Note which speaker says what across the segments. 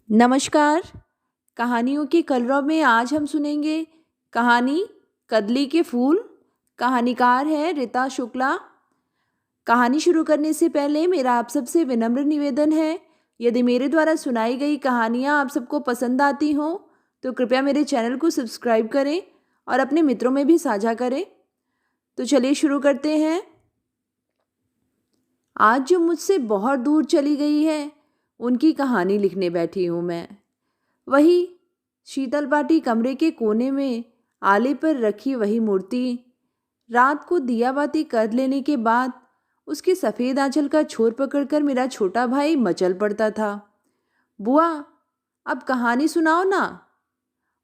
Speaker 1: नमस्कार। कहानियों के कलरव में आज हम सुनेंगे कहानी कदली के फूल। कहानीकार है रीता शुक्ला। कहानी शुरू करने से पहले मेरा आप सबसे विनम्र निवेदन है, यदि मेरे द्वारा सुनाई गई कहानियाँ आप सबको पसंद आती हों तो कृपया मेरे चैनल को सब्सक्राइब करें और अपने मित्रों में भी साझा करें। तो चलिए शुरू करते हैं। आज जो मुझसे बहुत दूर चली गई है उनकी कहानी लिखने बैठी हूँ मैं। वही शीतल पाटी कमरे के कोने में आले पर रखी वही मूर्ति। रात को दिया बाती कर लेने के बाद उसके सफ़ेद आंचल का छोर पकड़कर मेरा छोटा भाई मचल पड़ता था। बुआ, अब कहानी सुनाओ ना।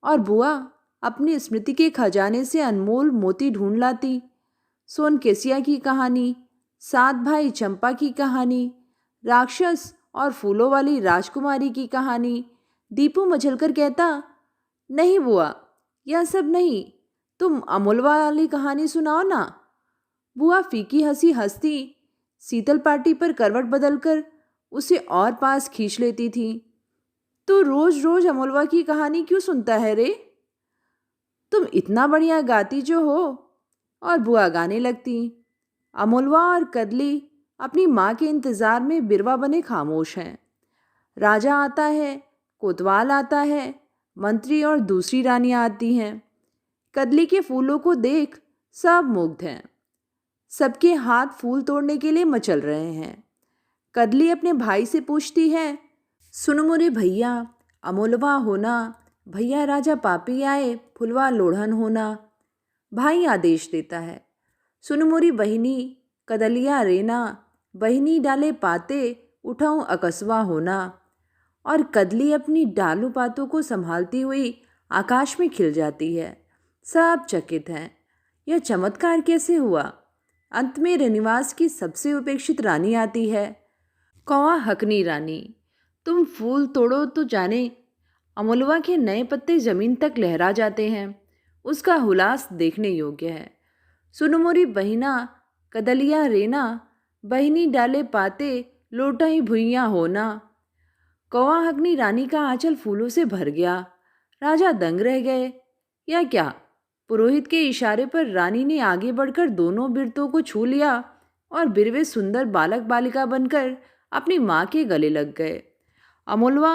Speaker 1: और बुआ अपनी स्मृति के खजाने से अनमोल मोती ढूंढ लाती। सोनकेसिया की कहानी, सात भाई चंपा की कहानी, राक्षस और फूलों वाली राजकुमारी की कहानी। दीपू मचलकर कहता, नहीं बुआ, यह सब नहीं, तुम अमूलवा वाली कहानी सुनाओ ना। बुआ फीकी हंसी हंसती शीतल पाटी पर करवट बदलकर उसे और पास खींच लेती थी। तू रोज रोज अमूलवा की कहानी क्यों सुनता है रे? तुम इतना बढ़िया गाती जो हो। और बुआ गाने लगती। अमूलवा और कदली अपनी माँ के इंतज़ार में बिरवा बने खामोश हैं। राजा आता है, कोतवाल आता है, मंत्री और दूसरी रानियां आती हैं। कदली के फूलों को देख सब मुग्ध हैं। सबके हाथ फूल तोड़ने के लिए मचल रहे हैं। कदली अपने भाई से पूछती है, सुनो मोरे भैया, अमूलवा होना, भैया राजा पापी आए, फुलवा लोढ़न होना। भाई आदेश देता है, सुनो मोरी बहिनी, कदलिया रेना, बहिनी डाले पाते, उठाऊं अकस्वा होना। और कदली अपनी डालू पातों को संभालती हुई आकाश में खिल जाती है। सब चकित हैं, यह चमत्कार कैसे हुआ? अंत में रनिवास की सबसे उपेक्षित रानी आती है, कौवा हकनी रानी। तुम फूल तोड़ो तो जाने अमूलवा के नए पत्ते जमीन तक लहरा जाते हैं। उसका हुलास देखने योग्य है। सुनो मोरी बहिना, कदलिया रेना, बहिनी डाले पाते, लोटा ही भुइयाँ होना। कौवा हकनी रानी का आंचल फूलों से भर गया। राजा दंग रह गए। या क्या? पुरोहित के इशारे पर रानी ने आगे बढ़कर दोनों बिरतों को छू लिया और बिरवे सुंदर बालक बालिका बनकर अपनी माँ के गले लग गए। अमूलवा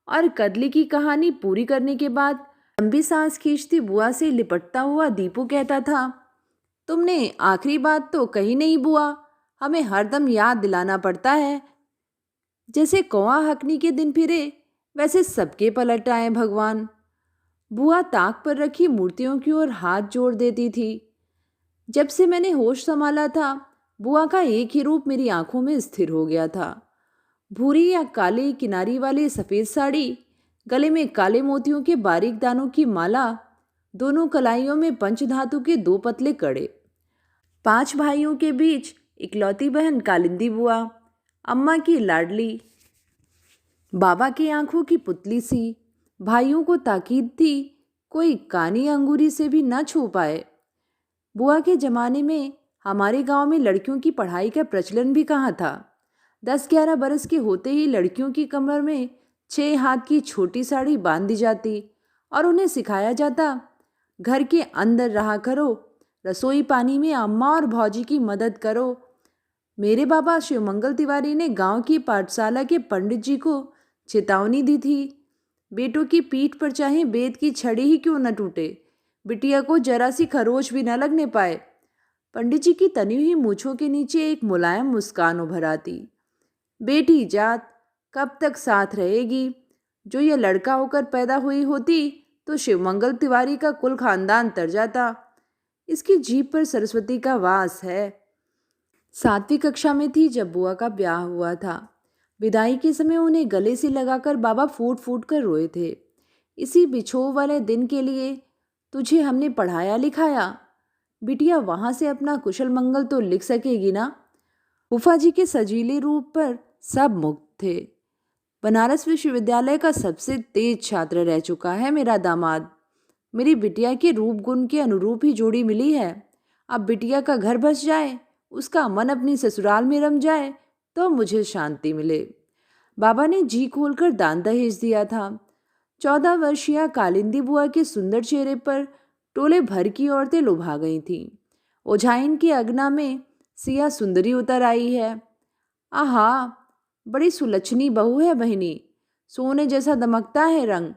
Speaker 1: और कदली की कहानी पूरी करने के बाद लंबी सांस खींचती बुआ से लिपटता हुआ दीपू कहता था, तुमने आखिरी बात तो कही नहीं बुआ, हमें हरदम याद दिलाना पड़ता है। जैसे कौवा हकनी के दिन फिरे वैसे सबके पलट आए भगवान। बुआ ताक पर रखी मूर्तियों की ओर हाथ जोड़ देती थी। जब से मैंने होश संभाला था बुआ का एक ही रूप मेरी आंखों में स्थिर हो गया था। भूरी या काली किनारी वाली सफ़ेद साड़ी, गले में काले मोतियों के बारीक दानों की माला, दोनों कलाइयों में पंचधातु के दो पतले कड़े। 5 भाइयों के बीच इकलौती बहन कालिंदी बुआ, अम्मा की लाडली, बाबा की आंखों की पुतली सी। भाइयों को ताकीद थी कोई कानी अंगूरी से भी न छू पाए। बुआ के ज़माने में हमारे गांव में लड़कियों की पढ़ाई का प्रचलन भी कहाँ था। 10-11 बरस के होते ही लड़कियों की कमर में 6 हाथ की छोटी साड़ी बांध दी जाती और उन्हें सिखाया जाता, घर के अंदर रहा करो, रसोई पानी में अम्मा और भौजी की मदद करो। मेरे बाबा शिवमंगल तिवारी ने गांव की पाठशाला के पंडित जी को चेतावनी दी थी, बेटों की पीठ पर चाहे बेत की छड़ी ही क्यों न टूटे, बिटिया को जरा सी खरोच भी न लगने पाए। पंडित जी की तनी हुई मूछों के नीचे एक मुलायम मुस्कान उभर आती। बेटी जात कब तक साथ रहेगी? जो यह लड़का होकर पैदा हुई होती तो शिवमंगल तिवारी का कुल खानदान तर जाता। इसकी जीभ पर सरस्वती का वास है। 7वीं कक्षा में थी जब बुआ का ब्याह हुआ था। विदाई के समय उन्हें गले से लगाकर बाबा फूट फूट कर रोए थे। इसी बिछोह वाले दिन के लिए तुझे हमने पढ़ाया लिखाया, बिटिया वहाँ से अपना कुशल मंगल तो लिख सकेगी ना। फूफा जी के सजीले रूप पर सब मुग्ध थे। बनारस विश्वविद्यालय का सबसे तेज छात्र रह चुका है मेरा दामाद। मेरी बिटिया के रूप गुण के अनुरूप ही जोड़ी मिली है। अब बिटिया का घर बस जाए, उसका मन अपनी ससुराल में रम जाए तो मुझे शांति मिले। बाबा ने जी खोलकर दान दहेज दिया था। 14 वर्षीय कालिंदी बुआ के सुंदर चेहरे पर टोले भर की औरतें लुभा गई थीं। ओझाइन की अगना में सिया सुंदरी उतर आई है। आहा, बड़ी सुलक्षणी बहू है बहनी, सोने जैसा दमकता है रंग।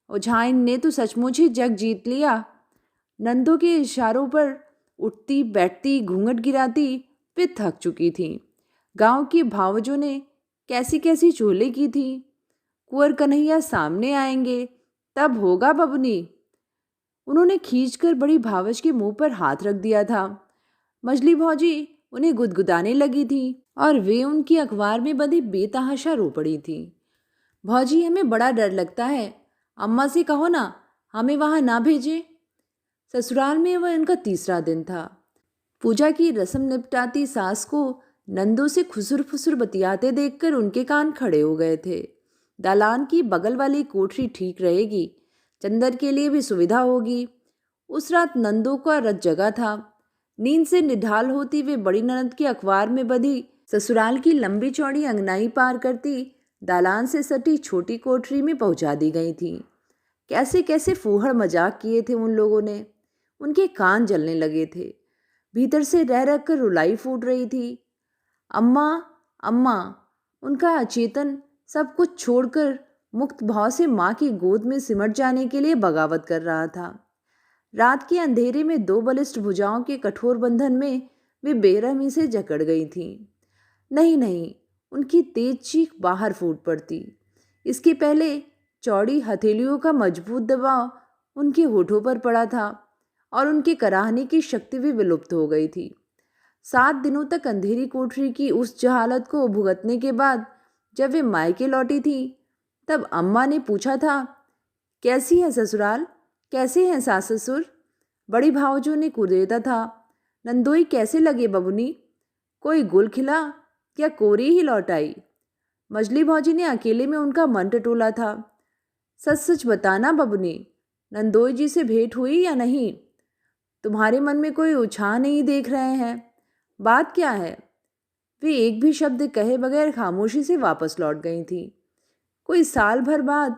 Speaker 1: ओझाइन ने तो सचमुच ही जग जीत लिया। नंदों के इशारों पर उठती बैठती घूंघट गिराती वे थक चुकी थीं। गांव की भावजों ने कैसी कैसी चोले की थी। कुंवर कन्हैया सामने आएंगे तब होगा बबनी। उन्होंने खींचकर बड़ी भावज के मुंह पर हाथ रख दिया था। मजली भौजी उन्हें गुदगुदाने लगी थी और वे उनकी अखबार में बंधी बेतहाशा रो पड़ी थी। भौजी, हमें बड़ा डर लगता है, अम्मा से कहो ना हमें वहां ना भेजे। ससुराल में वह उनका तीसरा दिन था। पूजा की रस्म निपटाती सास को नंदों से खुसुर फुसुर बतियाते देखकर उनके कान खड़े हो गए थे। दालान की बगल वाली कोठरी ठीक रहेगी, चंदर के लिए भी सुविधा होगी। उस रात नंदों का रत जगा था। नींद से निढाल होती वे बड़ी ननद की अखबार में बंधी ससुराल की लंबी चौड़ी अंगनाई पार करती दालान से सटी छोटी कोठरी में पहुंचा दी गई थी। कैसे कैसे फूहड़ मजाक किए थे उन लोगों ने। उनके कान जलने लगे थे। भीतर से रह रह कर रुलाई फूट रही थी। अम्मा अम्मा। उनका अचेतन सब कुछ छोड़कर मुक्त भाव से माँ की गोद में सिमट जाने के लिए बगावत कर रहा था। रात के अंधेरे में दो बलिष्ठ भुजाओं के कठोर बंधन में वे बेरहमी से जकड़ गई थीं। नहीं नहीं, उनकी तेज चीख बाहर फूट पड़ती। इसके पहले चौड़ी हथेलियों का मजबूत दबाव उनके होठों पर पड़ा था और उनके कराहने की शक्ति भी विलुप्त हो गई थी। 7 दिनों तक अंधेरी कोठरी की उस जहालत को भुगतने के बाद जब वे मायके लौटी थी, तब अम्मा ने पूछा था, कैसी है ससुराल, कैसे हैं सास ससुर। बड़ी भावजों ने कुरेदा था, नंदोई कैसे लगे बबुनी, कोई गुल खिला या कोरी ही लौट आई। मजली भौजी ने अकेले में उनका मन टटोला था। सच सच बताना बबुनी, नंदोई जी से भेंट हुई या नहीं। तुम्हारे मन में कोई उत्साह नहीं देख रहे हैं, बात क्या है। वे एक भी शब्द कहे बगैर खामोशी से वापस लौट गई थी। कोई साल भर बाद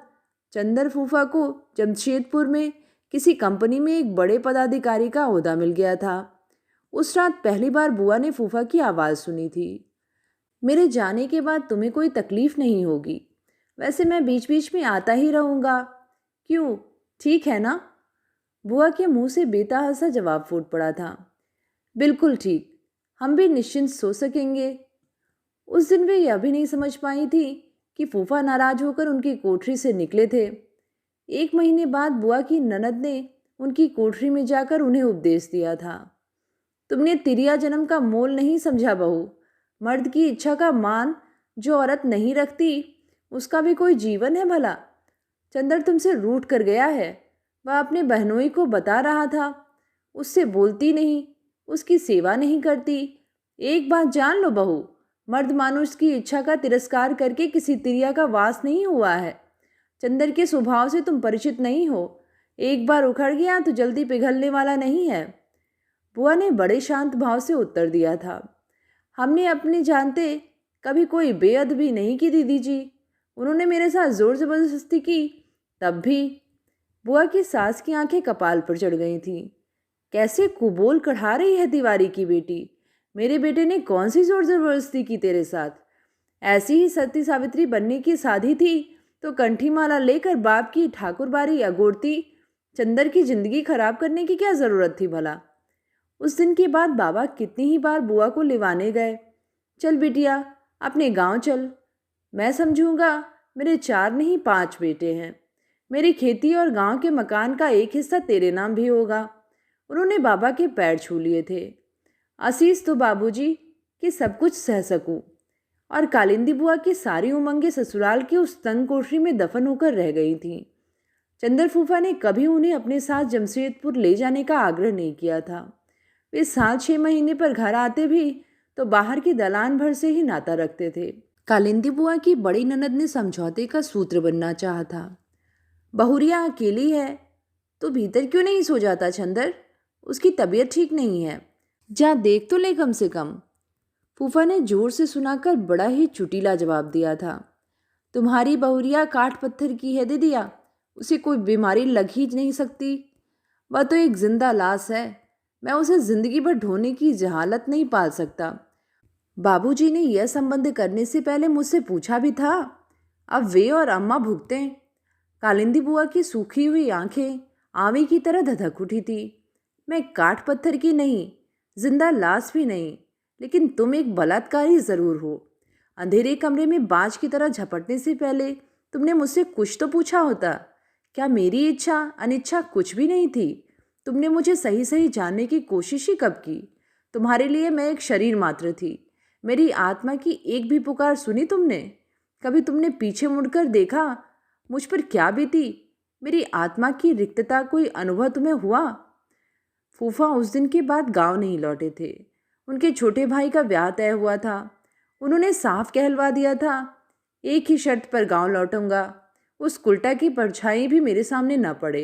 Speaker 1: चंदर फूफा को जमशेदपुर में किसी कंपनी में एक बड़े पदाधिकारी का ओहदा मिल गया था। उस रात पहली बार बुआ ने फूफा की आवाज़ सुनी थी। मेरे जाने के बाद तुम्हें कोई तकलीफ नहीं होगी, वैसे मैं बीच बीच में आता ही रहूँगा। क्यों, ठीक है ना। बुआ के मुंह से बेतहासा जवाब फूट पड़ा था। बिल्कुल ठीक, हम भी निश्चिंत सो सकेंगे। उस दिन वे यह भी नहीं समझ पाई थी कि फूफा नाराज होकर उनकी कोठरी से निकले थे। 1 महीने बाद बुआ की ननद ने उनकी कोठरी में जाकर उन्हें उपदेश दिया था। तुमने तिरिया जन्म का मोल नहीं समझा बहू। मर्द की इच्छा का मान जो औरत नहीं रखती, उसका भी कोई जीवन है भला। चंदर तुमसे रूठ कर गया है। वह अपने बहनोई को बता रहा था, उससे बोलती नहीं, उसकी सेवा नहीं करती। एक बात जान लो बहू, मर्द मानुष की इच्छा का तिरस्कार करके किसी तिरिया का वास नहीं हुआ है। चंदर के स्वभाव से तुम परिचित नहीं हो। एक बार उखड़ गया तो जल्दी पिघलने वाला नहीं है। बुआ ने बड़े शांत भाव से उत्तर दिया था। हमने अपने जानते कभी कोई बेअदबी नहीं की दीदी जी। उन्होंने मेरे साथ जोर जबरदस्ती की, तब भी। बुआ की सास की आंखें कपाल पर चढ़ गई थीं। कैसे कुबोल कढ़ा रही है तिवारी की बेटी। मेरे बेटे ने कौन सी जोर जबरदस्ती की तेरे साथ। ऐसी ही सती सावित्री बनने की साधी थी तो कंठी माला लेकर बाप की ठाकुरबारी अगोरती। चंदर की जिंदगी खराब करने की क्या जरूरत थी भला। उस दिन के बाद बाबा कितनी ही बार बुआ को लिवाने गए। चल बिटिया, अपने गांव चल। मैं समझूंगा मेरे 4 नहीं 5 बेटे हैं। मेरी खेती और गांव के मकान का एक हिस्सा तेरे नाम भी होगा। उन्होंने बाबा के पैर छू लिए थे। असीस तो बाबूजी कि सब कुछ सह सकूं। और कालिंदी बुआ की सारी उमंगें ससुराल की उस तंग कोठरी में दफन होकर रह गई थीं। चंदर फूफा ने कभी उन्हें अपने साथ जमशेदपुर ले जाने का आग्रह नहीं किया था। वे साल 6 महीने पर घर आते भी तो बाहर की दलान भर से ही नाता रखते थे। कालिंदी बुआ की बड़ी ननद ने समझौते का सूत्र बनना चाहा था। बहुरिया अकेली है तो भीतर क्यों नहीं सो जाता चंदर, उसकी तबीयत ठीक नहीं है, जा देख तो ले कम से कम। फूफा ने जोर से सुनाकर बड़ा ही चुटीला जवाब दिया था। तुम्हारी बहुरिया काठ पत्थर की है दीदिया, उसे कोई बीमारी लग ही नहीं सकती। वह तो एक जिंदा लाश है, मैं उसे जिंदगी भर ढोने की जहालत नहीं पाल सकता। बाबूजी ने यह संबंध करने से पहले मुझसे पूछा भी था। अब वे और अम्मा भुगतें। कालिंदी बुआ की सूखी हुई आंखें आंवी की तरह धधक उठी थी। मैं काठ पत्थर की नहीं, जिंदा लाश भी नहीं, लेकिन तुम एक बलात्कारी जरूर हो। अंधेरे कमरे में बाज की तरह झपटने से पहले तुमने मुझसे कुछ तो पूछा होता। क्या मेरी इच्छा अनिच्छा कुछ भी नहीं थी? तुमने मुझे सही सही जानने की कोशिश ही कब की? तुम्हारे लिए मैं एक शरीर मात्र थी। मेरी आत्मा की एक भी पुकार सुनी तुमने? कभी तुमने पीछे मुड़कर देखा मुझ पर क्या बीती? मेरी आत्मा की रिक्तता कोई अनुभव तुम्हें हुआ? फूफा उस दिन के बाद गांव नहीं लौटे थे। उनके छोटे भाई का ब्याह तय हुआ था। उन्होंने साफ कहलवा दिया था, एक ही शर्त पर गांव लौटूंगा, उस कुल्टा की परछाई भी मेरे सामने न पड़े।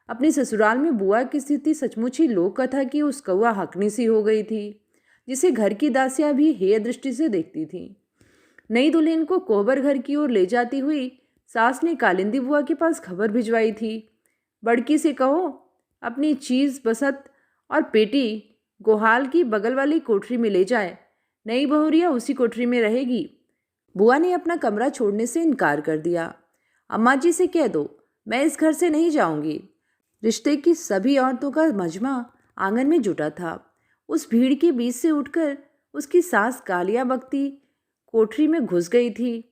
Speaker 1: अपने ससुराल में बुआ की स्थिति सचमुच ही लोक कथा की उस कौआ हकनी सी हो गई थी, जिसे घर की दासियां भी हेय दृष्टि से देखती थीं। नई दुल्हन को कोहबर घर की ओर ले जाती हुई सास ने कालिंदी बुआ के पास खबर भिजवाई थी, बड़की से कहो अपनी चीज बसत और पेटी गोहाल की बगल वाली कोठरी में ले जाए, नई बहुरिया उसी कोठरी में रहेगी। बुआ ने अपना कमरा छोड़ने से इनकार कर दिया। अम्मा जी से कह दो मैं इस घर से नहीं जाऊंगी। रिश्ते की सभी औरतों का मजमा आंगन में जुटा था। उस भीड़ के बीच से उठकर उसकी सास गालियां बकती कोठरी में घुस गई थी।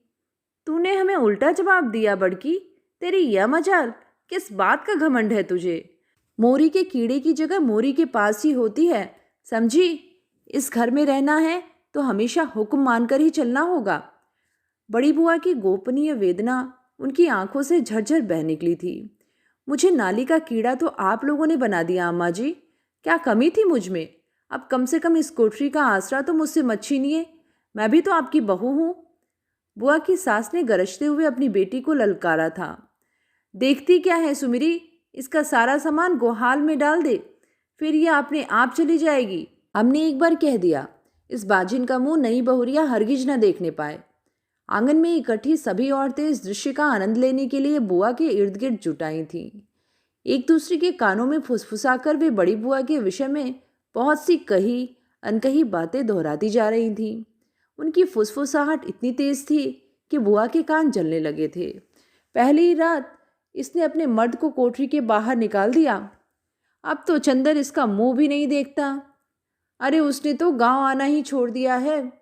Speaker 1: तूने हमें उल्टा जवाब दिया बड़की, तेरी यह मजाल, किस बात का घमंड है तुझे? मोरी के कीड़े की जगह मोरी के पास ही होती है, समझी? इस घर में रहना है तो हमेशा हुक्म मानकर ही चलना होगा। बड़ी बुआ की गोपनीय वेदना उनकी आंखों से झरझर बह निकली थी। मुझे नाली का कीड़ा तो आप लोगों ने बना दिया अम्मा जी, क्या कमी थी मुझ में? अब कम से कम इस कोठरी का आसरा तो मुझसे मत छीनिए, मैं भी तो आपकी बहू हूँ। बुआ की सास ने गरजते हुए अपनी बेटी को ललकारा था। देखती क्या है सुमिरी, इसका सारा सामान गोहाल में डाल दे, फिर यह अपने आप चली जाएगी। हमने एक बार कह दिया, इस बाजिन का मुंह नई बहुरिया हरगिज न देखने पाए। आंगन में इकट्ठी सभी औरतें इस दृश्य का आनंद लेने के लिए बुआ के इर्द गिर्द जुटाई थीं। एक दूसरे के कानों में फुसफुसाकर वे बड़ी बुआ के विषय में बहुत सी कही अनकही बातें दोहराती जा रही थीं। उनकी फुसफुसाहट इतनी तेज थी कि बुआ के कान जलने लगे थे। पहली ही रात इसने अपने मर्द को कोठरी के बाहर निकाल दिया। अब तो चंदर इसका मुंह भी नहीं देखता। अरे उसने तो गांव आना ही छोड़ दिया है।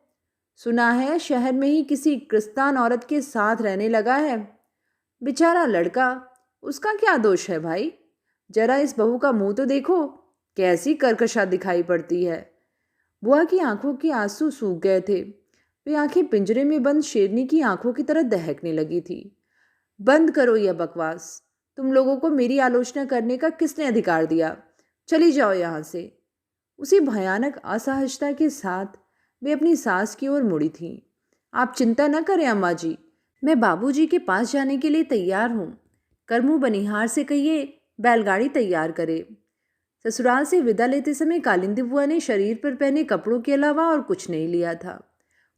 Speaker 1: सुना है शहर में ही किसी क्रिस्तान औरत के साथ रहने लगा है। बेचारा लड़का, उसका क्या दोष है भाई? जरा इस बहू का मुंह तो देखो, कैसी कर्कशा दिखाई पड़ती है। बुआ की आंखों के आंसू सूख गए थे। वे आंखें पिंजरे में बंद शेरनी की आंखों की तरह दहकने लगी थी। बंद करो यह बकवास। तुम लोगों को मेरी आलोचना करने का किसने अधिकार दिया? चली जाओ यहाँ से। उसी भयानक असहजता के साथ वे अपनी सास की ओर मुड़ी थीं। आप चिंता न करें अम्मा जी, मैं बाबूजी के पास जाने के लिए तैयार हूँ। करमू बनिहार से कहिए बैलगाड़ी तैयार करे। ससुराल से विदा लेते समय कालिंदी बुआ ने शरीर पर पहने कपड़ों के अलावा और कुछ नहीं लिया था।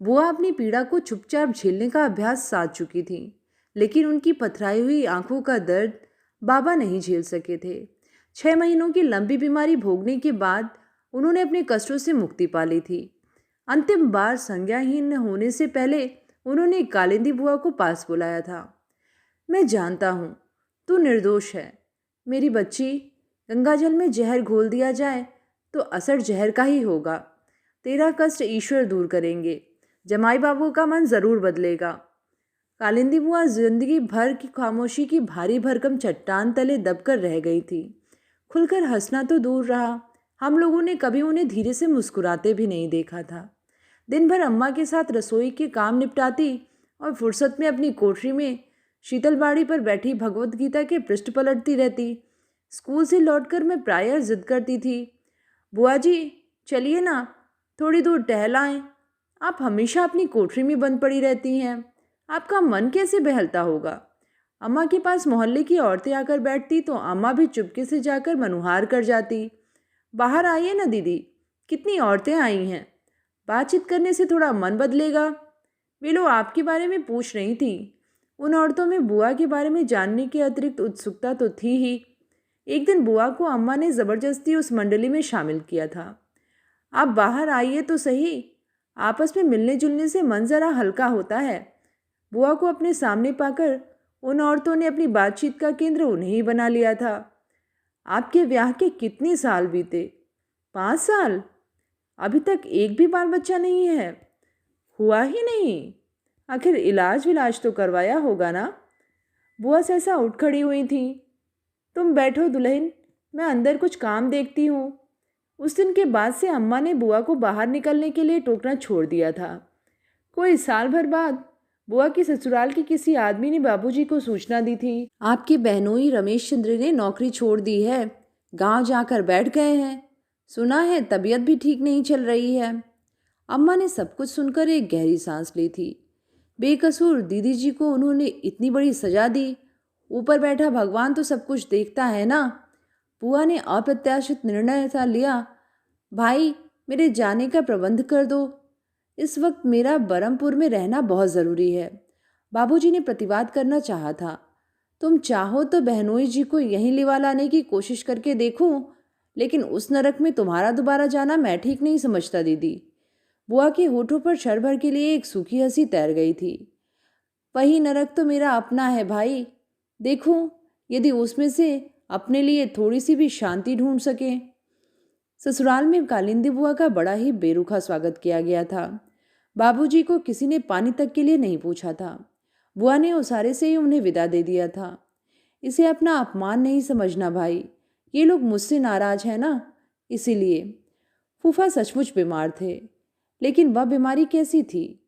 Speaker 1: बुआ अपनी पीड़ा को चुपचाप झेलने का अभ्यास साध चुकी थी, लेकिन उनकी पथराई हुई आंखों का दर्द बाबा नहीं झेल सके थे। 6 महीनों की लंबी बीमारी भोगने के बाद उन्होंने अपने कष्टों से मुक्ति पा ली थी। अंतिम बार संज्ञाहीन होने से पहले उन्होंने कालिंदी बुआ को पास बुलाया था। मैं जानता हूँ तू निर्दोष है मेरी बच्ची। गंगाजल में जहर घोल दिया जाए तो असर जहर का ही होगा। तेरा कष्ट ईश्वर दूर करेंगे। जमाई बाबू का मन जरूर बदलेगा। कालिंदी बुआ जिंदगी भर की खामोशी की भारी भरकम चट्टान तले दबकर रह गई थी। खुलकर हंसना तो दूर रहा, हम लोगों ने कभी उन्हें धीरे से मुस्कुराते भी नहीं देखा था। दिन भर अम्मा के साथ रसोई के काम निपटाती और फुर्सत में अपनी कोठरी में शीतल बाड़ी पर बैठी भगवत गीता के पृष्ठ पलटती रहती। स्कूल से लौटकर मैं प्रायः जिद करती थी, बुआ जी चलिए ना, थोड़ी दूर टहलाएं। आप हमेशा अपनी कोठरी में बंद पड़ी रहती हैं, आपका मन कैसे बहलता होगा? अम्मा के पास मोहल्ले की औरतें आकर बैठती तो अम्मा भी चुपके से जाकर मनुहार कर जाती। बाहर आइए ना दीदी, कितनी औरतें आई हैं, बातचीत करने से थोड़ा मन बदलेगा। वे लोग आपके बारे में पूछ रही थी, उन औरतों में बुआ के बारे में जानने की अतिरिक्त उत्सुकता तो थी ही। एक दिन बुआ को अम्मा ने ज़बरदस्ती उस मंडली में शामिल किया था। आप बाहर आइए तो सही, आपस में मिलने जुलने से मन ज़रा हल्का होता है। बुआ को अपने सामने पाकर उन औरतों ने अपनी बातचीत का केंद्र उन्हें ही बना लिया था। आपके ब्याह के कितने साल बीते? 5 साल? अभी तक एक भी बाल बच्चा नहीं है? हुआ ही नहीं? आखिर इलाज विलाज तो करवाया होगा ना? बुआ सहसा उठ खड़ी हुई थी। तुम बैठो दुल्हन, मैं अंदर कुछ काम देखती हूँ। उस दिन के बाद से अम्मा ने बुआ को बाहर निकलने के लिए टोकना छोड़ दिया था। कोई साल भर बाद बुआ की ससुराल के किसी आदमी ने बाबूजी को सूचना दी थी, आपके बहनोई रमेश चंद्र ने नौकरी छोड़ दी है, गांव जाकर बैठ गए हैं। सुना है तबीयत भी ठीक नहीं चल रही है। अम्मा ने सब कुछ सुनकर एक गहरी सांस ली थी। बेकसूर दीदी जी को उन्होंने इतनी बड़ी सजा दी। ऊपर बैठा भगवान तो सब कुछ देखता है ना। बुआ ने अप्रत्याशित निर्णय सा लिया। भाई, मेरे जाने का प्रबंध कर दो। इस वक्त मेरा बरमपुर में रहना बहुत ज़रूरी है। बाबूजी ने प्रतिवाद करना चाहा था। तुम चाहो तो बहनोई जी को यहीं लिवा लाने की कोशिश करके देखूं, लेकिन उस नरक में तुम्हारा दोबारा जाना मैं ठीक नहीं समझता दीदी। बुआ के होठों पर क्षण भर के लिए एक सूखी हंसी तैर गई थी। वही नरक तो मेरा अपना है भाई। देखो, यदि उसमें से अपने लिए थोड़ी सी भी शांति ढूंढ सके। ससुराल में कालिंदी बुआ का बड़ा ही बेरुखा स्वागत किया गया था। बाबूजी को किसी ने पानी तक के लिए नहीं पूछा था। बुआ ने उसारे से ही उन्हें विदा दे दिया था। इसे अपना अपमान नहीं समझना भाई, ये लोग मुझसे नाराज हैं ना, इसीलिए। फूफा सचमुच बीमार थे, लेकिन वह बीमारी कैसी थी?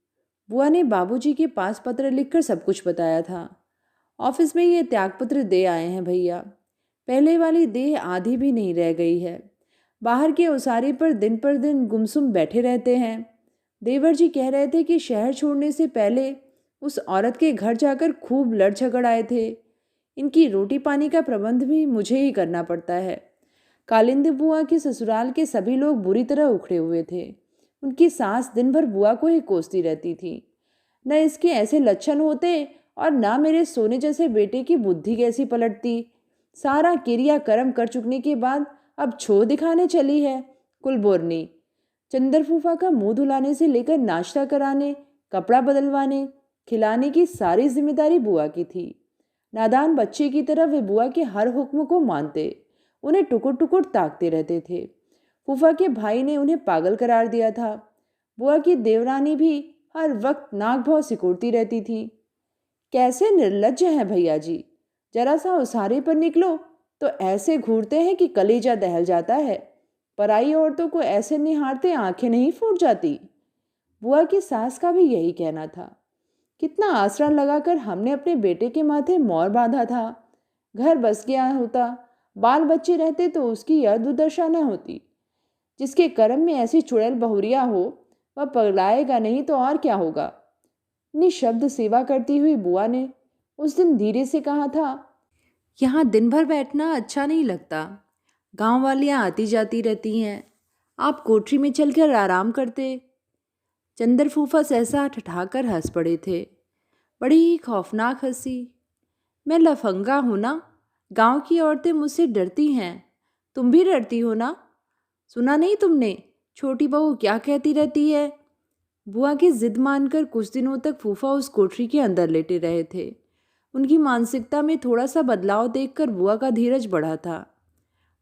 Speaker 1: बुआ ने बाबूजी के पास पत्र लिखकर सब कुछ बताया था। ऑफिस में ये त्यागपत्र दे आए हैं भैया। पहले वाली देह आधी भी नहीं रह गई है। बाहर के उसारे पर दिन गुमसुम बैठे रहते हैं। देवर जी कह रहे थे कि शहर छोड़ने से पहले उस औरत के घर जाकर खूब लड़ झगड़ आए थे। इनकी रोटी पानी का प्रबंध भी मुझे ही करना पड़ता है। कालिंदी बुआ के ससुराल के सभी लोग बुरी तरह उखड़े हुए थे। उनकी सास दिन भर बुआ को ही कोसती रहती थी। न इसके ऐसे लक्षण होते और ना मेरे सोने जैसे बेटे की बुद्धि कैसी पलटती। सारा क्रिया कर्म कर चुकने के बाद अब छो दिखाने चली है कुलबोरनी। चंदर फूफा का मुंह धुलाने से लेकर नाश्ता कराने, कपड़ा बदलवाने, खिलाने की सारी जिम्मेदारी बुआ की थी। नादान बच्चे की तरह वे बुआ के हर हुक्म को मानते, उन्हें टुकुर टुकुर ताकते रहते थे। फूफा के भाई ने उन्हें पागल करार दिया था। बुआ की देवरानी भी हर वक्त नाक भौं सिकोड़ती रहती थी। कैसे निर्लज्ज हैं भैया जी, जरा सा उसारे पर निकलो तो ऐसे घूरते हैं कि कलेजा दहल जाता है। पराई औरतों को ऐसे निहारते आंखें नहीं फूट जाती। बुआ की सास का भी यही कहना था। कितना आसरा लगाकर हमने अपने बेटे के माथे मोर बांधा था। घर बस गया होता, बाल बच्चे रहते तो उसकी यह दुर्दशा न होती। जिसके कर्म में ऐसी चुड़ैल बहुरिया हो, वह पगलाएगा नहीं तो और क्या होगा। निशब्द सेवा करती हुई बुआ ने उस दिन धीरे से कहा था, यहाँ दिन भर बैठना अच्छा नहीं लगता। गांव वालियाँ आती जाती रहती हैं, आप कोठरी में चलकर आराम करते। चंदर फूफा सहसा ठठाकर हंस पड़े थे। बड़ी ही खौफनाक हंसी। मैं लफंगा हूँ ना, गांव की औरतें मुझसे डरती हैं। तुम भी डरती हो ना? सुना नहीं तुमने छोटी बहू क्या कहती रहती है? बुआ की जिद मानकर कुछ दिनों तक फूफा उस कोठरी के अंदर लेटे रहे थे। उनकी मानसिकता में थोड़ा सा बदलाव देखकर बुआ का धीरज बढ़ा था।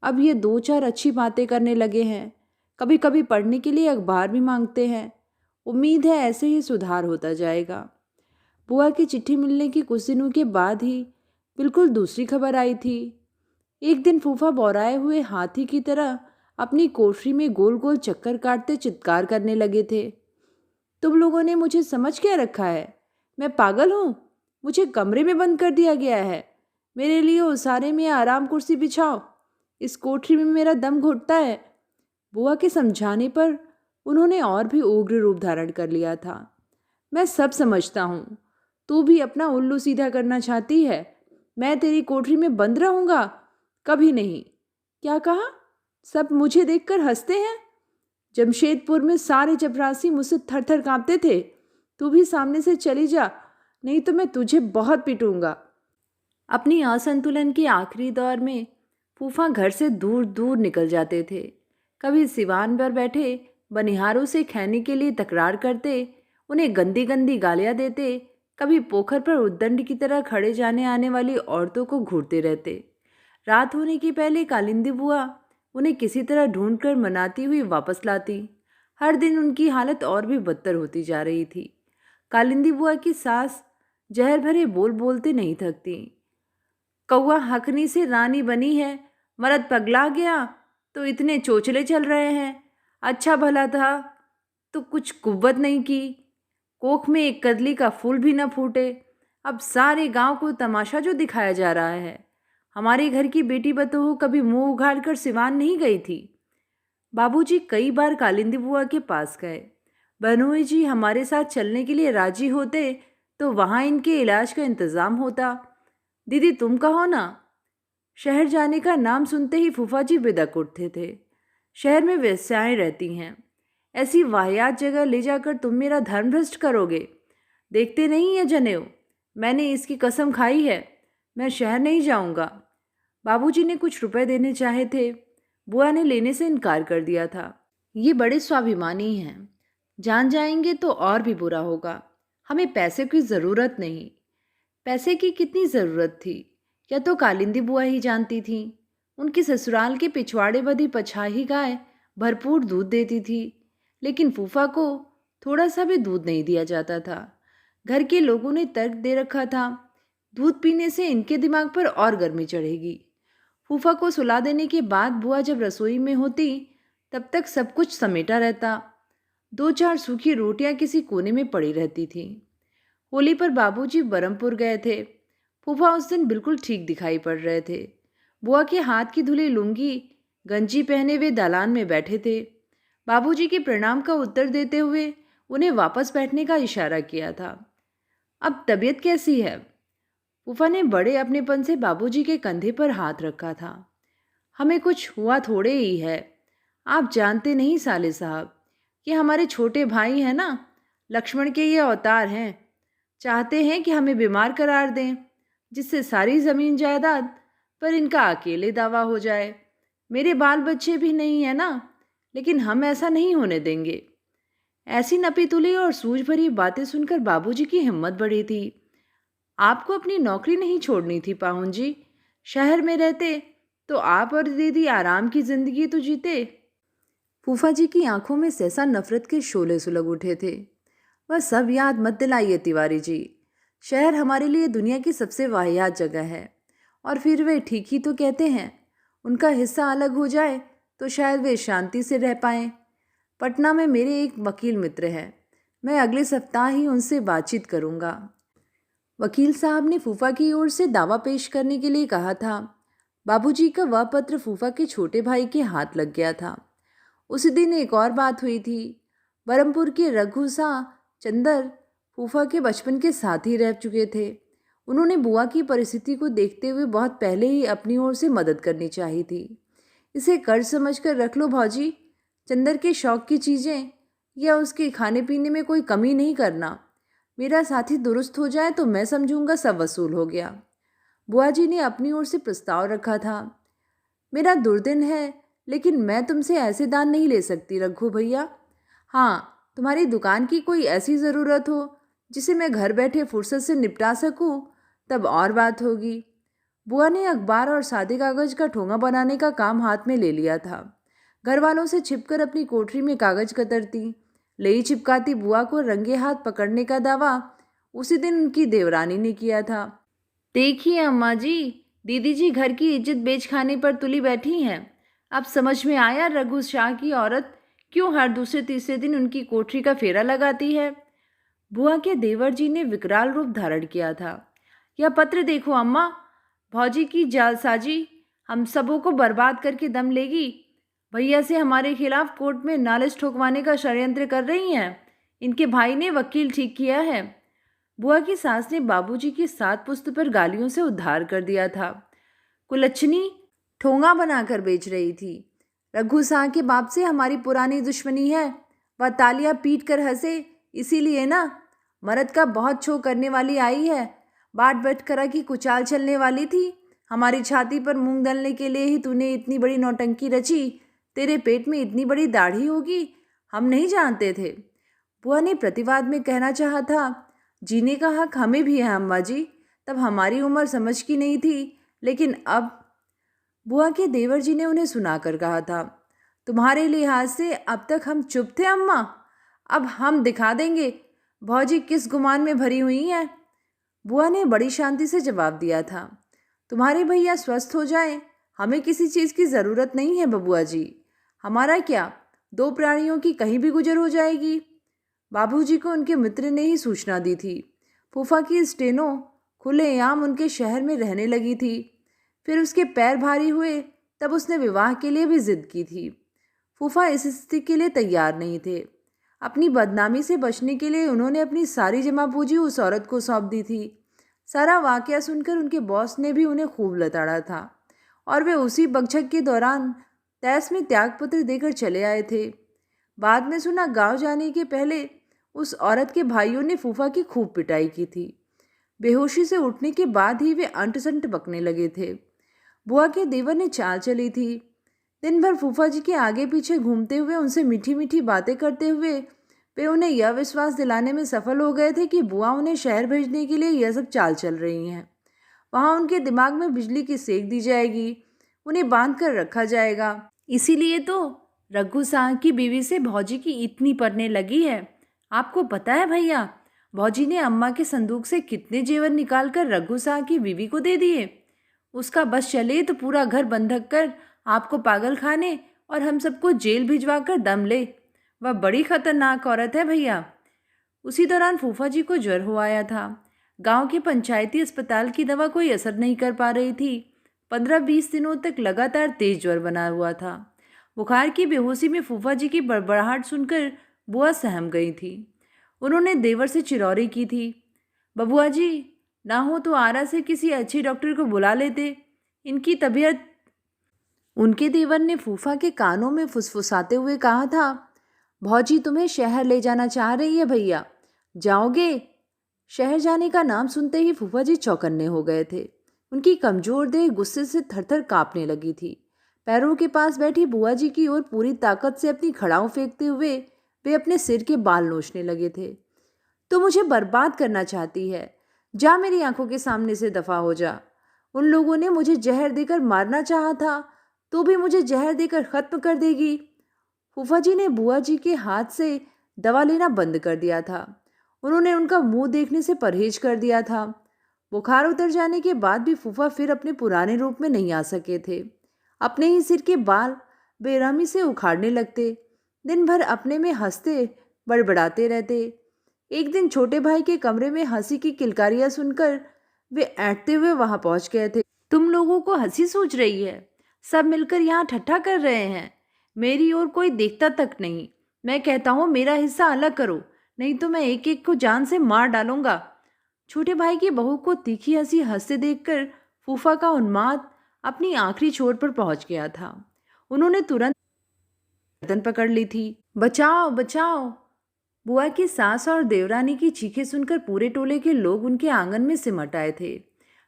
Speaker 1: अब ये 2-4 अच्छी बातें करने लगे हैं। कभी कभी पढ़ने के लिए अखबार भी मांगते हैं। उम्मीद है ऐसे ही सुधार होता जाएगा। बुआ की चिट्ठी मिलने के कुछ दिनों के बाद ही बिल्कुल दूसरी खबर आई थी। एक दिन फूफा बौराए हुए हाथी की तरह अपनी कोठरी में गोल गोल चक्कर काटते चित्कार करने लगे थे। तुम लोगों ने मुझे समझ क्या रखा है? मैं पागल हूँ? मुझे कमरे में बंद कर दिया गया है। मेरे लिए उसारे में आराम कुर्सी बिछाओ। इस कोठरी में मेरा दम घुटता है। बुआ के समझाने पर उन्होंने और भी उग्र रूप धारण कर लिया था। मैं सब समझता हूँ, तू भी अपना उल्लू सीधा करना चाहती है। मैं तेरी कोठरी में बंद रहूँगा? कभी नहीं। क्या कहा? सब मुझे देखकर हंसते हैं। जमशेदपुर में सारे चपरासी मुझसे थर थर कांपते थे। तू भी सामने से चली जा, नहीं तो मैं तुझे बहुत पीटूंगा। अपनी असंतुलन के आखिरी दौर में फूफा घर से दूर दूर निकल जाते थे। कभी सिवान पर बैठे बनिहारों से खैनी के लिए तकरार करते, उन्हें गंदी गंदी गालियां देते, कभी पोखर पर उद्दंड की तरह खड़े जाने आने वाली औरतों को घूरते रहते। रात होने के पहले कालिंदी बुआ उन्हें किसी तरह ढूंढकर मनाती हुई वापस लाती। हर दिन उनकी हालत और भी बदतर होती जा रही थी। कालिंदी बुआ की सास जहर भरे बोल बोलते नहीं थकती। कौआ हकनी से रानी बनी है, मर्द पगला गया तो इतने चोचले चल रहे हैं। अच्छा भला था तो कुछ कुव्वत नहीं की, कोख में एक कदली का फूल भी न फूटे। अब सारे गांव को तमाशा जो दिखाया जा रहा है। हमारे घर की बेटी बतोह कभी मुंह उघाड़ कर सिवान नहीं गई थी। बाबूजी कई बार कालिंदी बुआ के पास गए। बनोई जी हमारे साथ चलने के लिए राजी होते तो वहां इनके इलाज का इंतजाम होता। दीदी तुम कहो ना। शहर जाने का नाम सुनते ही फूफा जी बिदक उठते थे। शहर में वेश्याएं रहती हैं, ऐसी वाहियात जगह ले जाकर तुम मेरा धर्म भ्रष्ट करोगे। देखते नहीं है जनेऊ, मैंने इसकी कसम खाई है, मैं शहर नहीं जाऊंगा। बाबूजी ने कुछ रुपए देने चाहे थे, बुआ ने लेने से इनकार कर दिया था। ये बड़े स्वाभिमानी हैं, जान जाएंगे तो और भी बुरा होगा। हमें पैसे की ज़रूरत नहीं। पैसे की कितनी ज़रूरत थी, या तो कालिंदी बुआ ही जानती थी। उनकी ससुराल के पिछवाड़े बधी पछाही गाय भरपूर दूध देती थी, लेकिन फूफा को थोड़ा सा भी दूध नहीं दिया जाता था। घर के लोगों ने तर्क दे रखा था, दूध पीने से इनके दिमाग पर और गर्मी चढ़ेगी। फूफा को सुला देने के बाद बुआ जब रसोई में होती तब तक सब कुछ समेटा रहता। 2-4 सूखी रोटियां किसी कोने में पड़ी रहती थी। होली पर बाबूजी बरमपुर गए थे। फूफा उस दिन बिल्कुल ठीक दिखाई पड़ रहे थे। बुआ के हाथ की धुली लुंगी गंजी पहने वे दालान में बैठे थे। बाबूजी के प्रणाम का उत्तर देते हुए उन्हें वापस बैठने का इशारा किया था। अब तबीयत कैसी है? फूफा ने बड़े अपनेपन से बाबूजी के कंधे पर हाथ रखा था। हमें कुछ हुआ थोड़े ही है। आप जानते नहीं साले साहब, ये हमारे छोटे भाई हैं ना, लक्ष्मण के ये अवतार हैं। चाहते हैं कि हमें बीमार करार दें, जिससे सारी ज़मीन जायदाद पर इनका अकेले दावा हो जाए। मेरे बाल बच्चे भी नहीं है ना, लेकिन हम ऐसा नहीं होने देंगे। ऐसी नपीतुली और सूझ भरी बातें सुनकर बाबूजी की हिम्मत बढ़ी थी। आपको अपनी नौकरी नहीं छोड़नी थी पाहुन जी। शहर में रहते तो आप और दीदी आराम की जिंदगी तो जीते। फूफा जी की आंखों में सहसा नफरत के शोले सुलग उठे थे। वह सब याद मत दिलाइए तिवारी जी। शहर हमारे लिए दुनिया की सबसे वाहियात जगह है, और फिर वे ठीक ही तो कहते हैं। उनका हिस्सा अलग हो जाए तो शायद वे शांति से रह पाएं। पटना में मेरे एक वकील मित्र हैं, मैं अगले सप्ताह ही उनसे बातचीत करूंगा। वकील साहब ने फूफा की ओर से दावा पेश करने के लिए कहा था। बाबूजी का वह पत्र फूफा के छोटे भाई के हाथ लग गया था। उसी दिन एक और बात हुई थी। बरमपुर के रघु सा चंदर फूफा के बचपन के साथी रह चुके थे। उन्होंने बुआ की परिस्थिति को देखते हुए बहुत पहले ही अपनी ओर से मदद करनी चाहिए थी। इसे कर्ज समझकर रख लो भौजी। चंदर के शौक की चीज़ें या उसके खाने पीने में कोई कमी नहीं करना। मेरा साथी दुरुस्त हो जाए तो मैं समझूंगा सब वसूल हो गया। बुआ जी ने अपनी ओर से प्रस्ताव रखा था। मेरा दुर्दिन है, लेकिन मैं तुमसे ऐसे दान नहीं ले सकती रघु भैया। हाँ, तुम्हारी दुकान की कोई ऐसी ज़रूरत हो जिसे मैं घर बैठे फुर्सत से निपटा सकूं, तब और बात होगी। बुआ ने अखबार और सादे कागज़ का ठोंगा बनाने का काम हाथ में ले लिया था। घर वालों से छिपकर अपनी कोठरी में कागज़ कतरती, लेई चिपकाती बुआ को रंगे हाथ पकड़ने का दावा उसी दिन उनकी देवरानी ने किया था। देखिए अम्मा जी, दीदी जी घर की इज्जत बेच खाने पर तुली बैठी हैं। अब समझ में आया रघु शाह की औरत क्यों हर दूसरे तीसरे दिन उनकी कोठरी का फेरा लगाती है। बुआ के देवर जी ने विकराल रूप धारण किया था। यह पत्र देखो अम्मा, भौजी की जालसाजी हम सबों को बर्बाद करके दम लेगी। भैया से हमारे खिलाफ कोर्ट में नालिश ठोकवाने का षड्यंत्र कर रही हैं। इनके भाई ने वकील ठीक किया है। बुआ की सास ने बाबूजी की 7 पुस्त पर गालियों से उद्धार कर दिया था। कुलच्छनी ठोंगा बनाकर बेच रही थी। रघु शाह के बाप से हमारी पुरानी दुश्मनी है। वह तालियां पीट कर हंसे, इसीलिए ना। मर्द का बहुत छो करने वाली आई है। बाट बटकरा की कुचाल चलने वाली थी। हमारी छाती पर मूंग दलने के लिए ही तूने इतनी बड़ी नौटंकी रची। तेरे पेट में इतनी बड़ी दाढ़ी होगी, हम नहीं जानते थे। बुआ ने प्रतिवाद में कहना चाहा था, जीने का हक हमें भी है अम्मा जी। तब हमारी उम्र समझ की नहीं थी, लेकिन अब। बुआ के देवर जी ने उन्हें सुनाकर कहा था, तुम्हारे लिहाज से अब तक हम चुप थे अम्मा। अब हम दिखा देंगे भौजी किस गुमान में भरी हुई हैं। बुआ ने बड़ी शांति से जवाब दिया था, तुम्हारे भैया स्वस्थ हो जाएं, हमें किसी चीज़ की ज़रूरत नहीं है बबुआ जी। हमारा क्या, दो प्राणियों की कहीं भी गुजर हो जाएगी। बाबूजी को उनके मित्र ने ही सूचना दी थी। फूफा की स्टेनो खुलेआम उनके शहर में रहने लगी थी। फिर उसके पैर भारी हुए, तब उसने विवाह के लिए भी जिद की थी। फूफा इस स्थिति के लिए तैयार नहीं थे। अपनी बदनामी से बचने के लिए उन्होंने अपनी सारी जमा पूंजी उस औरत को सौंप दी थी। सारा वाकया सुनकर उनके बॉस ने भी उन्हें खूब लताड़ा था और वे उसी बकझक के दौरान तैस में त्यागपत्र देकर चले आए थे। बाद में सुना, गांव जाने के पहले उस औरत के भाइयों ने फूफा की खूब पिटाई की थी। बेहोशी से उठने के बाद ही वे अंट-संट बकने लगे थे। बुआ के देवर ने चाल चली थी। दिन भर फूफा जी के आगे पीछे घूमते हुए, उनसे मीठी मीठी बातें करते हुए वे उन्हें यह विश्वास दिलाने में सफल हो गए थे कि बुआ उन्हें शहर भेजने के लिए यह सब चाल चल रही हैं। वहाँ उनके दिमाग में बिजली की सेक दी जाएगी, उन्हें बांध कर रखा जाएगा। इसीलिए तो रघु साहब की बीवी से भौजी की इतनी पड़ने लगी है। आपको पता है भैया, भौजी ने अम्मा के संदूक से कितने जेवर निकाल कर रघु साहब की बीवी को दे दिए। उसका बस चले तो पूरा घर बंधक कर आपको पागल खाने और हम सबको जेल भिजवा कर दम ले। वह बड़ी खतरनाक औरत है भैया। उसी दौरान फूफा जी को ज्वर हो आया था। गांव के पंचायती अस्पताल की दवा कोई असर नहीं कर पा रही थी। 15-20 दिनों तक लगातार तेज ज्वर बना हुआ था। बुखार की बेहोशी में फूफा जी की बड़बड़ाहट सुनकर बुआ सहम गई थी। उन्होंने देवर से चिरौरी की थी, बबुआ जी, ना हो तो आरा से किसी अच्छी डॉक्टर को बुला लेते, इनकी तबीयत। उनके देवर ने फूफा के कानों में फुसफुसाते हुए कहा था, भौजी तुम्हें शहर ले जाना चाह रही है भैया, जाओगे? शहर जाने का नाम सुनते ही फूफा जी चौकन्ने हो गए थे। उनकी कमजोर देह गुस्से से थरथर कांपने लगी थी। पैरों के पास बैठी बुआ जी की ओर पूरी ताकत से अपनी खड़ाऊ फेंकते हुए वे अपने सिर के बाल नोचने लगे थे। तो मुझे बर्बाद करना चाहती है, जा मेरी आंखों के सामने से दफा हो जा। उन लोगों ने मुझे जहर देकर मारना चाहा था, तो भी मुझे जहर देकर खत्म कर देगी। फूफा जी ने बुआ जी के हाथ से दवा लेना बंद कर दिया था। उन्होंने उनका मुंह देखने से परहेज कर दिया था। बुखार उतर जाने के बाद भी फूफा फिर अपने पुराने रूप में नहीं आ सके थे। अपने ही सिर के बाल बेरहमी से उखाड़ने लगते, दिन भर अपने में हंसते बड़बड़ाते रहते। एक दिन छोटे भाई के कमरे में हंसी की किलकारियां सुनकर वे ऐंठते हुए वहां पहुंच गए थे। तुम लोगों को हंसी सूझ रही है? सब मिलकर यहाँ ठट्ठा कर रहे हैं। मेरी ओर कोई देखता तक नहीं। मैं कहता हूँ मेरा हिस्सा अलग करो, नहीं तो मैं एक एक को जान से मार डालूंगा। छोटे भाई की बहू को तीखी हंसी हंसते देखकर फूफा का उन्माद अपनी आखिरी छोर पर पहुंच गया था। उन्होंने तुरंत गर्दन पकड़ ली थी। बचाओ बचाओ! बुआ की सास और देवरानी की चीखें सुनकर पूरे टोले के लोग उनके आंगन में सिमट आए थे।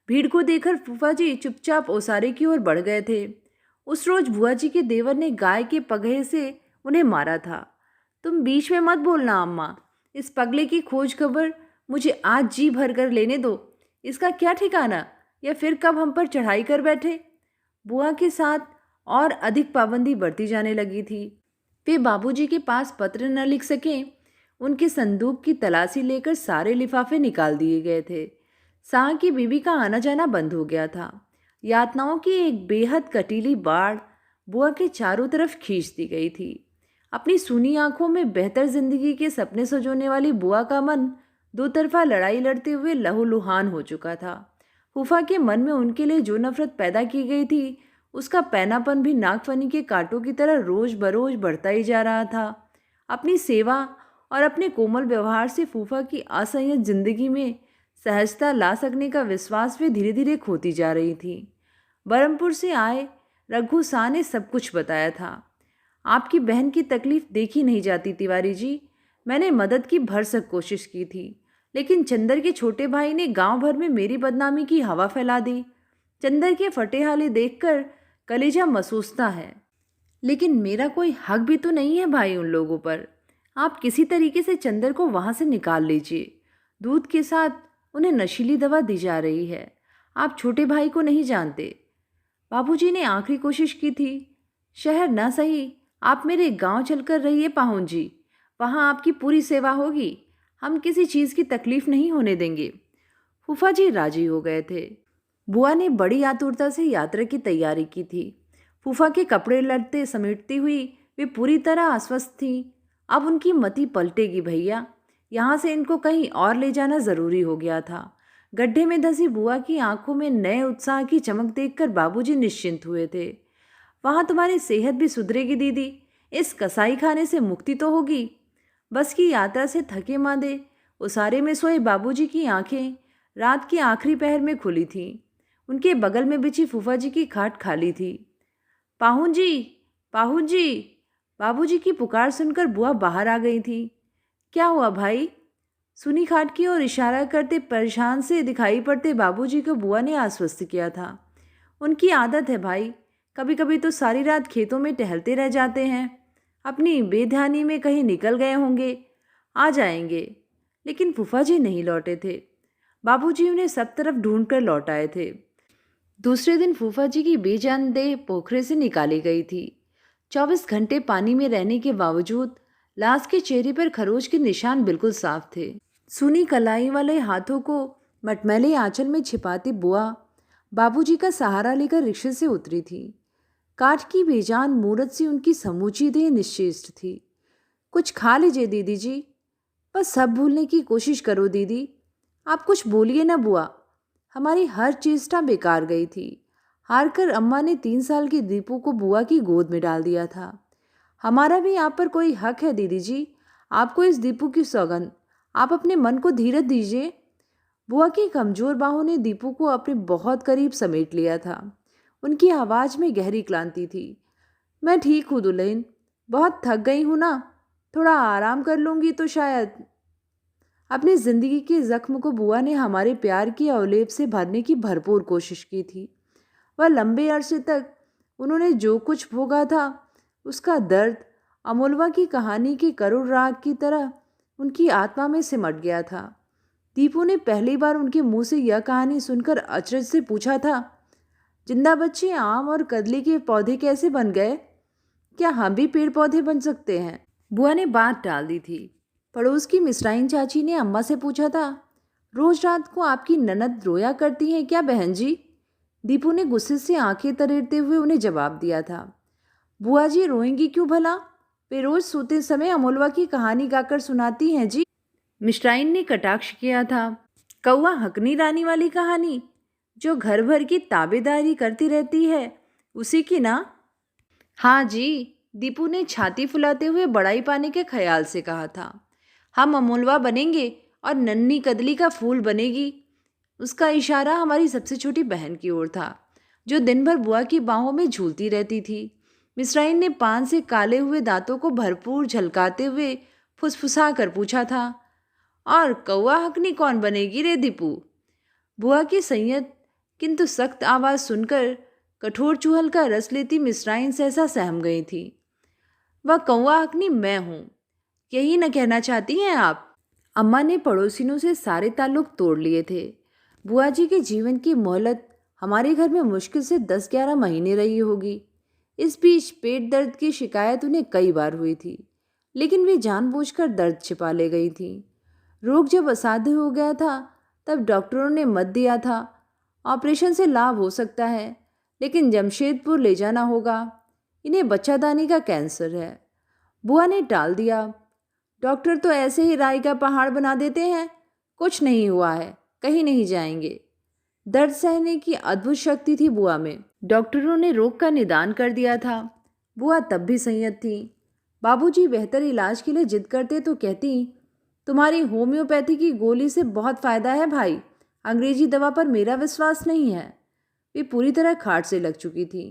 Speaker 1: भीड़ को देखकर फूफा जी चुपचाप ओसारे की ओर बढ़ गए थे। उस रोज बुआ जी के देवर ने गाय के पगहे से उन्हें मारा था। तुम बीच में मत बोलना अम्मा, इस पगले की खोज खबर मुझे आज जी भर कर लेने दो। इसका क्या ठिकाना, या फिर कब हम पर चढ़ाई कर बैठे। बुआ के साथ और अधिक पाबंदी बढ़ती जाने लगी थी। वे बाबूजी के पास पत्र न लिख सकें। उनके संदूक की तलाशी लेकर सारे लिफाफे निकाल दिए गए थे। शाह की बीवी का आना जाना बंद हो गया था। यातनाओं की एक बेहद कटीली बाढ़ बुआ के चारों तरफ खींच दी गई थी। अपनी सूनी आंखों में बेहतर जिंदगी के सपने सजोने वाली बुआ का मन दो तरफा लड़ाई लड़ते हुए लहूलुहान हो चुका था। फूफा के मन में उनके लिए जो नफरत पैदा की गई थी, उसका पैनापन भी नागफनी के कांटों की तरह रोज बरोज बढ़ता ही जा रहा था। अपनी सेवा और अपने कोमल व्यवहार से फूफा की असंयत जिंदगी में सहजता ला सकने का विश्वास वे धीरे धीरे खोती जा रही थी। बरमपुर से आए रघु शाह ने सब कुछ बताया था। आपकी बहन की तकलीफ देखी नहीं जाती तिवारी जी। मैंने मदद की भरसक कोशिश की थी, लेकिन चंदर के छोटे भाई ने गांव भर में मेरी बदनामी की हवा फैला दी। चंदर के फटे हाले देखकर कलेजा महसूसता है, लेकिन मेरा कोई हक भी तो नहीं है भाई उन लोगों पर। आप किसी तरीके से चंदर को वहां से निकाल लीजिए। दूध के साथ उन्हें नशीली दवा दी जा रही है। आप छोटे भाई को नहीं जानते। बाबूजी ने आखिरी कोशिश की थी। शहर ना सही, आप मेरे गांव चलकर रहिए पाहुन जी। वहां आपकी पूरी सेवा होगी। हम किसी चीज़ की तकलीफ नहीं होने देंगे। फूफा जी राजी हो गए थे। बुआ ने बड़ी आतुरता से यात्रा की तैयारी की थी। फूफा के कपड़े लड़ते समेटती हुई वे पूरी तरह आश्वस्त थीं। अब उनकी मति पलटेगी भैया। यहाँ से इनको कहीं और ले जाना ज़रूरी हो गया था। गड्ढे में धंसी बुआ की आंखों में नए उत्साह की चमक देखकर बाबूजी निश्चिंत हुए थे। वहाँ तुम्हारी सेहत भी सुधरेगी दीदी। इस कसाई खाने से मुक्ति तो होगी। बस की यात्रा से थके मांदे उसारे में सोए बाबूजी की आंखें रात के आखिरी पहर में खुली थीं। उनके बगल में बिछी फूफा जी की खाट खाली थी। पाहुन जी, पाहुन जी! बाबूजी की पुकार सुनकर बुआ बाहर आ गई थी। क्या हुआ भाई? सुनी खाट की ओर इशारा करते परेशान से दिखाई पड़ते बाबूजी को बुआ ने आश्वस्त किया था। उनकी आदत है भाई, कभी कभी तो सारी रात खेतों में टहलते रह जाते हैं। अपनी बेध्यानी में कहीं निकल गए होंगे, आ जाएंगे। लेकिन फूफा जी नहीं लौटे थे। बाबूजी उन्हें सब तरफ ढूंढ कर लौट आए थे। दूसरे दिन फूफा जी की बेजान देह पोखरे से निकाली गई थी। 24 घंटे पानी में रहने के बावजूद लाश के चेहरे पर खरोच के निशान बिल्कुल साफ थे। सुनी कलाई वाले हाथों को मटमैले आंचल में छिपाती बुआ बाबूजी का सहारा लेकर रिक्शे से उतरी थी। काठ की बेजान मूरत से उनकी समूची देह निश्चेष्ट थी। कुछ खा लीजिए दीदी जी। बस सब भूलने की कोशिश करो दीदी। आप कुछ बोलिए ना बुआ। हमारी हर चेष्टा बेकार गई थी। हार कर अम्मा ने 3 साल की दीपू को बुआ की गोद में डाल दिया था। हमारा भी आप पर कोई हक है दीदी जी। आपको इस दीपू की सौगंध। आप अपने मन को धीरज दीजिए। बुआ की कमजोर बाहों ने दीपू को अपने बहुत करीब समेट लिया था। उनकी आवाज़ में गहरी क्लांति थी। मैं ठीक हूँ दुल्हन, बहुत थक गई हूँ ना। थोड़ा आराम कर लूँगी तो शायद। अपनी जिंदगी के जख्म को बुआ ने हमारे प्यार की अवलेप से भरने की भरपूर कोशिश की थी। वह लंबे अरसे तक उन्होंने जो कुछ भोगा था उसका दर्द अमोलवा की कहानी के करुण राग की तरह उनकी आत्मा में सिमट गया था। दीपू ने पहली बार उनके मुंह से यह कहानी सुनकर अचरज से पूछा था, जिंदा बच्चे आम और कदली के पौधे कैसे बन गए? क्या हम भी पेड़ पौधे बन सकते हैं? बुआ ने बात टाल दी थी। पड़ोस की मिस्राइन चाची ने अम्मा से पूछा था, रोज रात को आपकी ननद रोया करती हैं क्या बहन जी? दीपू ने गुस्से से आंखें तरेरते हुए उन्हें जवाब दिया था, बुआ जी रोएंगी क्यों भला? वे रोज सोते समय अमोलवा की कहानी गाकर सुनाती हैं जी। मिस्राइन ने कटाक्ष किया था। कौवा हकनी रानी वाली कहानी, जो घर भर की ताबेदारी करती रहती है, उसी की ना? हाँ जी, दीपू ने छाती फुलाते हुए बड़ाई पाने के ख्याल से कहा था। हम अमोलवा बनेंगे और नन्ही कदली का फूल बनेगी। उसका इशारा हमारी सबसे छोटी बहन की ओर था, जो दिन भर बुआ की बाहों में झूलती रहती थी। मिस्राइन ने पान से काले हुए दांतों को भरपूर झलकाते हुए फुसफुसा कर पूछा था, और कौवा हकनी कौन बनेगी रे दीपू? बुआ की संयत किंतु सख्त आवाज़ सुनकर कठोर चूहल का रस लेती मिस्राइन सहसा सहम गई थी। वह कौवा हकनी मैं हूँ, यही न कहना चाहती हैं आप? अम्मा ने पड़ोसिनों से सारे ताल्लुक तोड़ लिए थे। बुआ जी के जीवन की मोहलत हमारे घर में मुश्किल से 10-11 महीने रही होगी। इस बीच पेट दर्द की शिकायत उन्हें कई बार हुई थी, लेकिन वे जानबूझकर दर्द छिपा ले गई थी। रोग जब असाध्य हो गया था तब डॉक्टरों ने मत दिया था, ऑपरेशन से लाभ हो सकता है, लेकिन जमशेदपुर ले जाना होगा। इन्हें बच्चादानी का कैंसर है। बुआ ने टाल दिया। डॉक्टर तो ऐसे ही राई का पहाड़ बना देते हैं। कुछ नहीं हुआ है, कहीं नहीं जाएंगे। दर्द सहने की अद्भुत शक्ति थी बुआ में। डॉक्टरों ने रोग का निदान कर दिया था। बुआ तब भी संयत थी। बाबूजी बेहतर इलाज के लिए जिद करते तो कहती, तुम्हारी होम्योपैथी की गोली से बहुत फ़ायदा है भाई, अंग्रेजी दवा पर मेरा विश्वास नहीं है। वे पूरी तरह खाट से लग चुकी थी।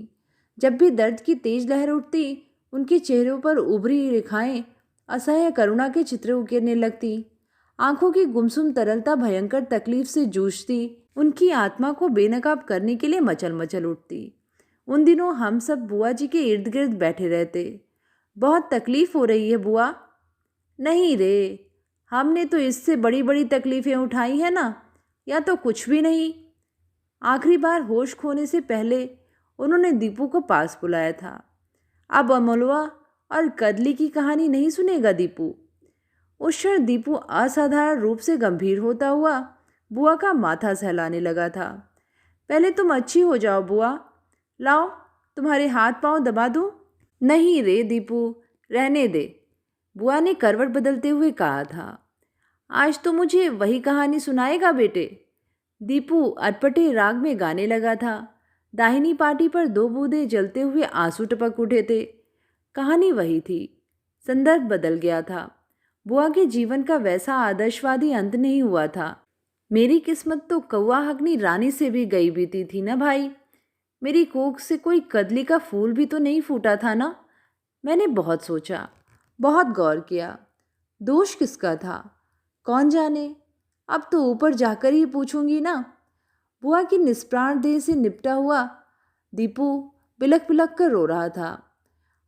Speaker 1: जब भी दर्द की तेज लहर उठती, उनके चेहरों पर उभरी रेखाएं असह्य करुणा के चित्र उकेरने लगती। आंखों की गुमसुम तरलता भयंकर तकलीफ से जूझती, उनकी आत्मा को बेनकाब करने के लिए मचल मचल उठती। उन दिनों हम सब बुआ जी के इर्द गिर्द बैठे रहते। बहुत तकलीफ हो रही है बुआ? नहीं रे, हमने तो इससे बड़ी बड़ी तकलीफ़ें उठाई हैं ना, या तो कुछ भी नहीं। आखिरी बार होश खोने से पहले उन्होंने दीपू को पास बुलाया था। अब अमलवा और कदली की कहानी नहीं सुनेगा दीपू? उस क्षण दीपू असाधारण रूप से गंभीर होता हुआ बुआ का माथा सहलाने लगा था। पहले तुम अच्छी हो जाओ बुआ, लाओ तुम्हारे हाथ पांव दबा दूं। नहीं रे दीपू, रहने दे, बुआ ने करवट बदलते हुए कहा था। आज तो मुझे वही कहानी सुनाएगा बेटे? दीपू अटपटे राग में गाने लगा था। दाहिनी पार्टी पर दो बूंदे जलते हुए आंसू टपक उठे थे। कहानी वही थी, संदर्भ बदल गया था। बुआ के जीवन का वैसा आदर्शवादी अंत नहीं हुआ था। मेरी किस्मत तो कौवा हकनी रानी से भी गई बीती थी ना भाई। मेरी कोख से कोई कदली का फूल भी तो नहीं फूटा था ना। मैंने बहुत सोचा, बहुत गौर किया। दोष किसका था? कौन जाने। अब तो ऊपर जाकर ही पूछूंगी ना। बुआ की निष्प्राण देह से निपटा हुआ दीपू बिलक बिलक कर रो रहा था।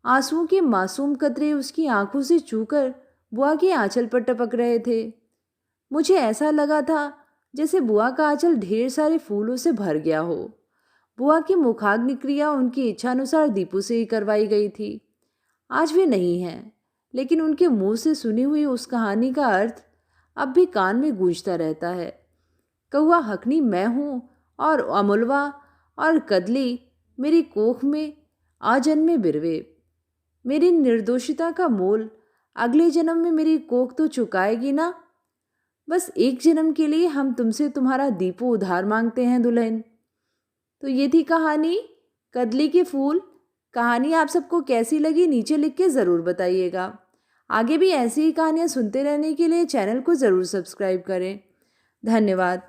Speaker 1: आंसुओं के मासूम कतरे उसकी आंखों से छूकर बुआ के आंचल पर टपक रहे थे। मुझे ऐसा लगा था जैसे बुआ का आंचल ढेर सारे फूलों से भर गया हो। बुआ की मुखाग्नि क्रिया उनकी इच्छानुसार दीपू से ही करवाई गई थी। आज वे नहीं हैं, लेकिन उनके मुंह से सुनी हुई उस कहानी का अर्थ अब भी कान में गूंजता रहता है। कौवा हकनी मैं हूँ, और अमुलवा और कदली मेरी कोख में आजन्मे बिरवे। मेरी निर्दोषिता का मोल अगले जन्म में मेरी कोख तो चुकाएगी ना। बस एक जन्म के लिए हम तुमसे तुम्हारा दीपू उधार मांगते हैं दुल्हन। तो ये थी कहानी कदली के फूल। कहानी आप सबको कैसी लगी नीचे लिख के ज़रूर बताइएगा। आगे भी ऐसी ही कहानियाँ सुनते रहने के लिए चैनल को ज़रूर सब्सक्राइब करें। धन्यवाद।